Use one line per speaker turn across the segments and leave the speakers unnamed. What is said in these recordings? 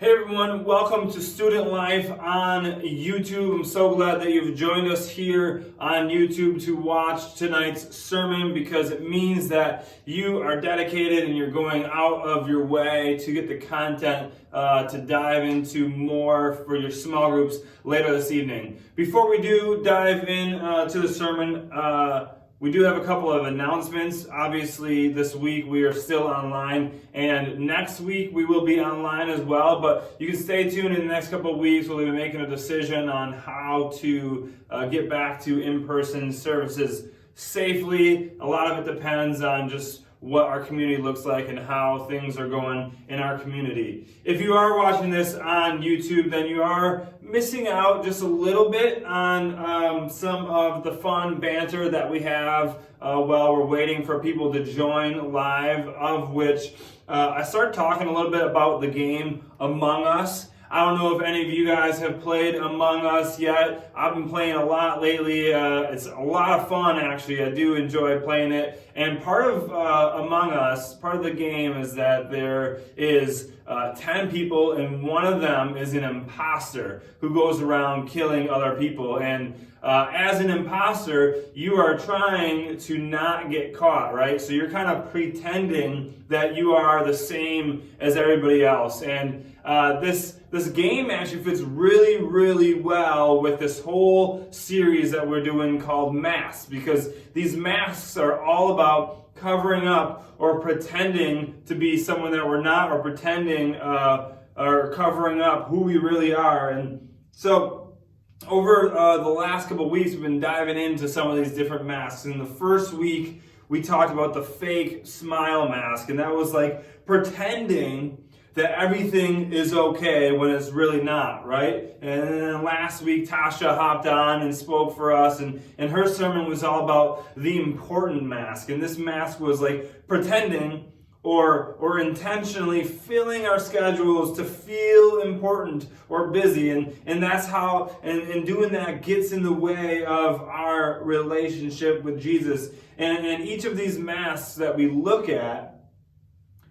Hey everyone, welcome to Student Life on YouTube. I'm so glad that you've joined us here on YouTube to watch tonight's sermon because it means that you are dedicated and you're going out of your way to get the content to dive into more for your small groups later this evening. Before we do dive in to the sermon, we do have a couple of announcements. Obviously, this week we are still online, and next week we will be online as well. But you can stay tuned in the next couple of weeks. We'll be making a decision on how to get back to in-person services safely. A lot of it depends on just what our community looks like and how things are going in our community. If you are watching this on YouTube, then you are missing out just a little bit on some of the fun banter that we have while we're waiting for people to join live, of which I started talking a little bit about the game Among Us. I don't know if any of you guys have played Among Us yet. I've been playing a lot lately. It's a lot of fun, actually. I do enjoy playing it. And part of Among Us, part of the game is that there is 10 people, and one of them is an imposter who goes around killing other people. And as an imposter, you are trying to not get caught, right? So you're kind of pretending that you are the same as everybody else. And this game actually fits really, really well with this whole series that we're doing called Masks, because these masks are all about covering up or pretending to be someone that we're not, or pretending or covering up who we really are. And so over the last couple of weeks, we've been diving into some of these different masks. In the first week, we talked about the fake smile mask, and that was like pretending that everything is okay when it's really not, right? And then last week, Tasha hopped on and spoke for us, and her sermon was all about the important mask. And this mask was like pretending or intentionally filling our schedules to feel important or busy. And that's how, and doing that gets in the way of our relationship with Jesus. And each of these masks that we look at,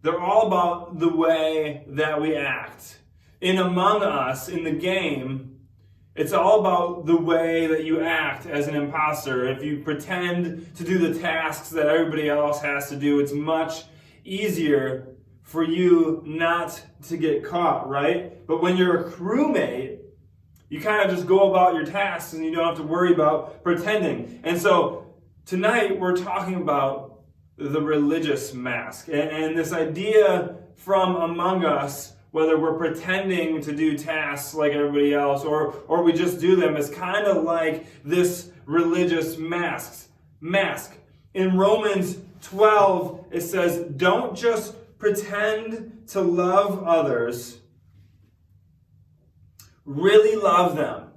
they're all about the way that we act. In Among Us, in the game, it's all about the way that you act as an imposter. If you pretend to do the tasks that everybody else has to do, it's much easier for you not to get caught, right? But when you're a crewmate, you kind of just go about your tasks and you don't have to worry about pretending. And so tonight we're talking about the religious mask. And this idea from Among Us, whether we're pretending to do tasks like everybody else or we just do them, is kind of like this religious mask. In Romans 12, it says, don't just pretend to love others, really love them.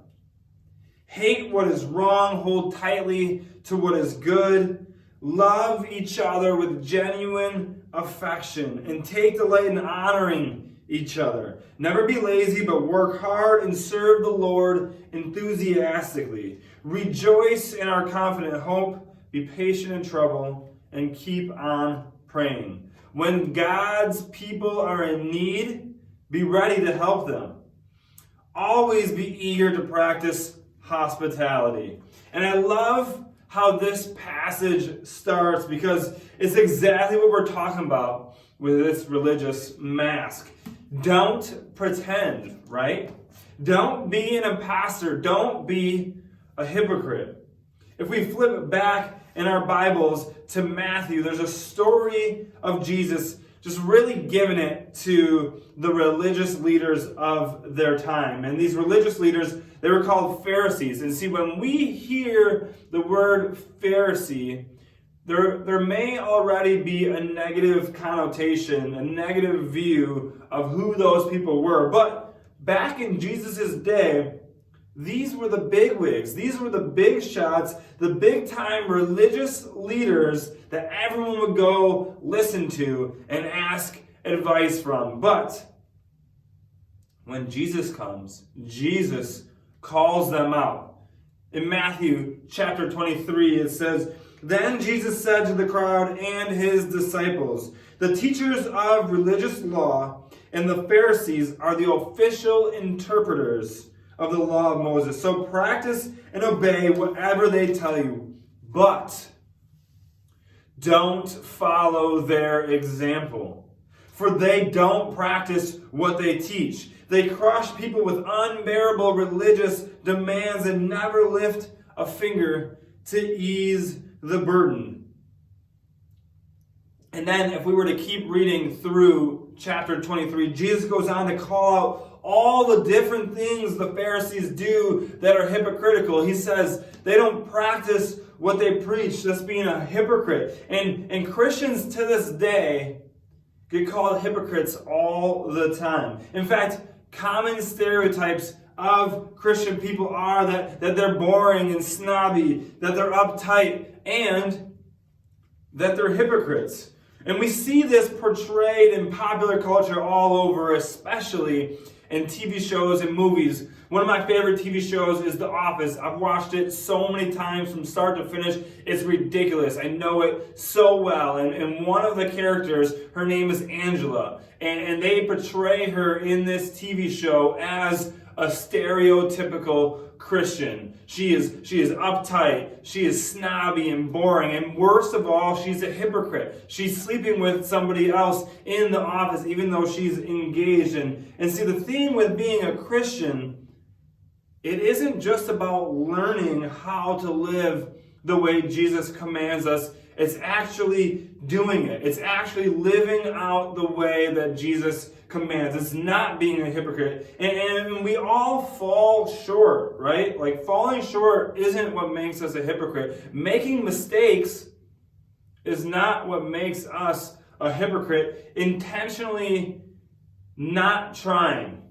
Hate what is wrong, hold tightly to what is good. Love each other with genuine affection and take delight in honoring each other. Never be lazy, but work hard and serve the Lord enthusiastically. Rejoice in our confident hope, be patient in trouble, and keep on praying. When God's people are in need, be ready to help them. Always be eager to practice hospitality. And I love how this passage starts, because it's exactly what we're talking about with this religious mask. Don't pretend, right? Don't be an imposter. Don't be a hypocrite. If we flip back in our Bibles to Matthew, there's a story of Jesus just really giving it to the religious leaders of their time. And these religious leaders, they were called Pharisees. And see, when we hear the word Pharisee, there may already be a negative connotation, a negative view of who those people were. But back in Jesus' day, these were the bigwigs. These were the big shots, the big-time religious leaders that everyone would go listen to and ask advice from. But when Jesus comes, Jesus calls them out. In Matthew chapter 23, it says, Then Jesus said to the crowd and his disciples, The teachers of religious law and the Pharisees are the official interpreters of the law of Moses. So practice and obey whatever they tell you, but don't follow their example. For they don't practice what they teach. They crush people with unbearable religious demands and never lift a finger to ease the burden. And then if we were to keep reading through chapter 23, Jesus goes on to call out all the different things the Pharisees do that are hypocritical. He says they don't practice what they preach. That's being a hypocrite. And Christians to this day get called hypocrites all the time. In fact, common stereotypes of Christian people are that they're boring and snobby, that they're uptight, and that they're hypocrites. And we see this portrayed in popular culture all over, especially in TV shows and movies. One of my favorite TV shows is The Office. I've watched it so many times from start to finish. It's ridiculous. I know it so well. And one of the characters, her name is Angela. And they portray her in this TV show as a stereotypical Christian. She is uptight, she is snobby and boring, and worst of all, she's a hypocrite. She's sleeping with somebody else in the office, even though she's engaged. And see, the thing with being a Christian, it isn't just about learning how to live the way Jesus commands us. It's actually doing it. It's actually living out the way that Jesus commands. It's not being a hypocrite. And we all fall short, right? Like, falling short isn't what makes us a hypocrite. Making mistakes is not what makes us a hypocrite. Intentionally not trying.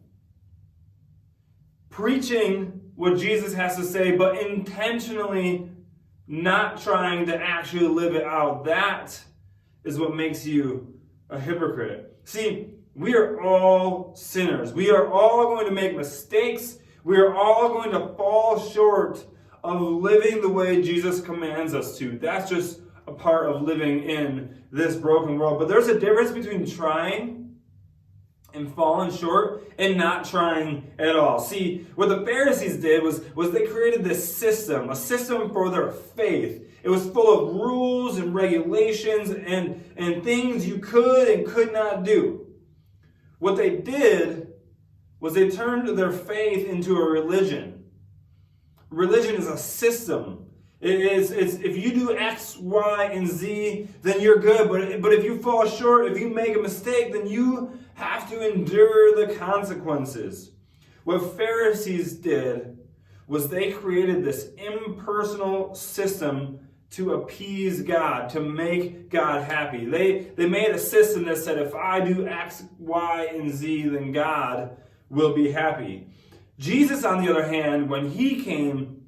Preaching what Jesus has to say, but intentionally not trying to actually live it out. That is what makes you a hypocrite. See, we are all sinners. We are all going to make mistakes. We are all going to fall short of living the way Jesus commands us to. That's just a part of living in this broken world. But there's a difference between trying and falling short and not trying at all. See, what the Pharisees did was they created this system, a system for their faith. It was full of rules and regulations and things you could and could not do. What they did was they turned their faith into a religion. Religion is a system. It's if you do X, Y, and Z, then you're good. But if you fall short, if you make a mistake, then you have to endure the consequences. What Pharisees did was they created this impersonal system to appease God, to make God happy. They made a system that said, if I do X, Y, and Z, then God will be happy. Jesus, on the other hand, when he came,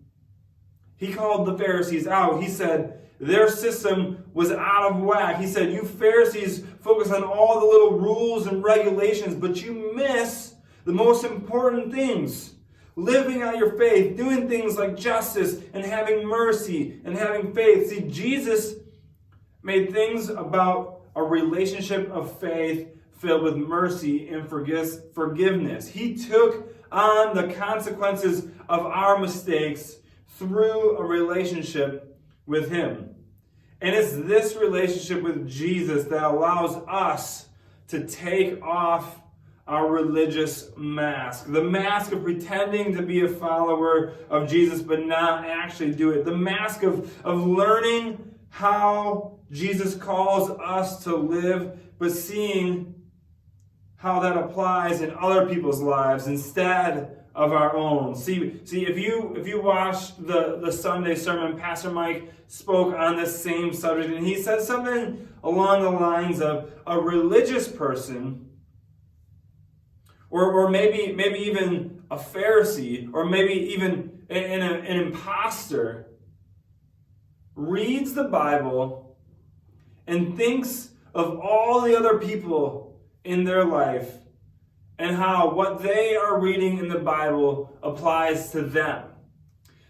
he called the Pharisees out. He said their system was out of whack. He said, you Pharisees focus on all the little rules and regulations, but you miss the most important things. Living out your faith, doing things like justice and having mercy and having faith. See, Jesus made things about a relationship of faith filled with mercy and forgiveness. He took on the consequences of our mistakes through a relationship with him. And it's this relationship with Jesus that allows us to take off our religious mask. The mask of pretending to be a follower of Jesus but not actually do it. The mask of learning how Jesus calls us to live but seeing how that applies in other people's lives instead of our own. See, if you watched the Sunday sermon, Pastor Mike spoke on this same subject, and he said something along the lines of a religious person, or maybe even a Pharisee, or maybe even an imposter, reads the Bible and thinks of all the other people in their life and how what they are reading in the Bible applies to them.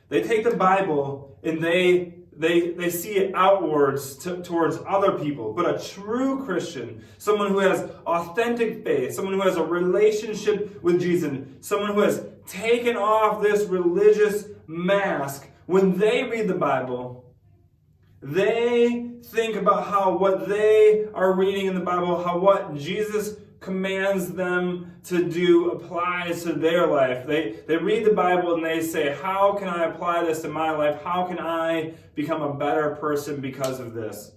They take the Bible and they they see it outwards towards other people. But a true Christian, someone who has authentic faith, someone who has a relationship with Jesus, someone who has taken off this religious mask, when they read the Bible, they think about how what they are reading in the Bible, how what Jesus commands them to do applies to their life. They read the Bible and they say, how can I apply this to my life? How can I become a better person because of this?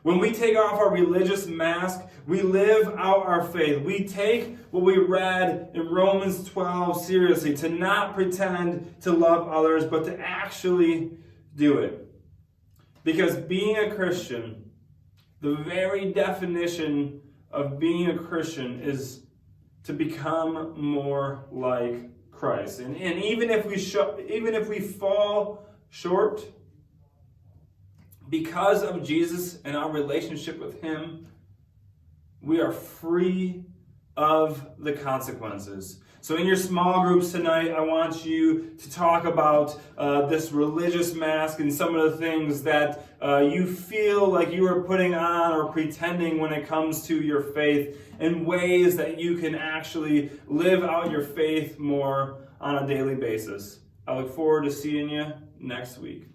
When we take off our religious mask, we live out our faith. We take what we read in Romans 12 seriously, to not pretend to love others, but to actually do it. Because being a Christian, the very definition of being a Christian is to become more like Christ. And even if we fall short, because of Jesus and our relationship with Him, we are free of the consequences. So in your small groups tonight, I want you to talk about this religious mask and some of the things that you feel like you are putting on or pretending when it comes to your faith, and ways that you can actually live out your faith more on a daily basis. I look forward to seeing you next week.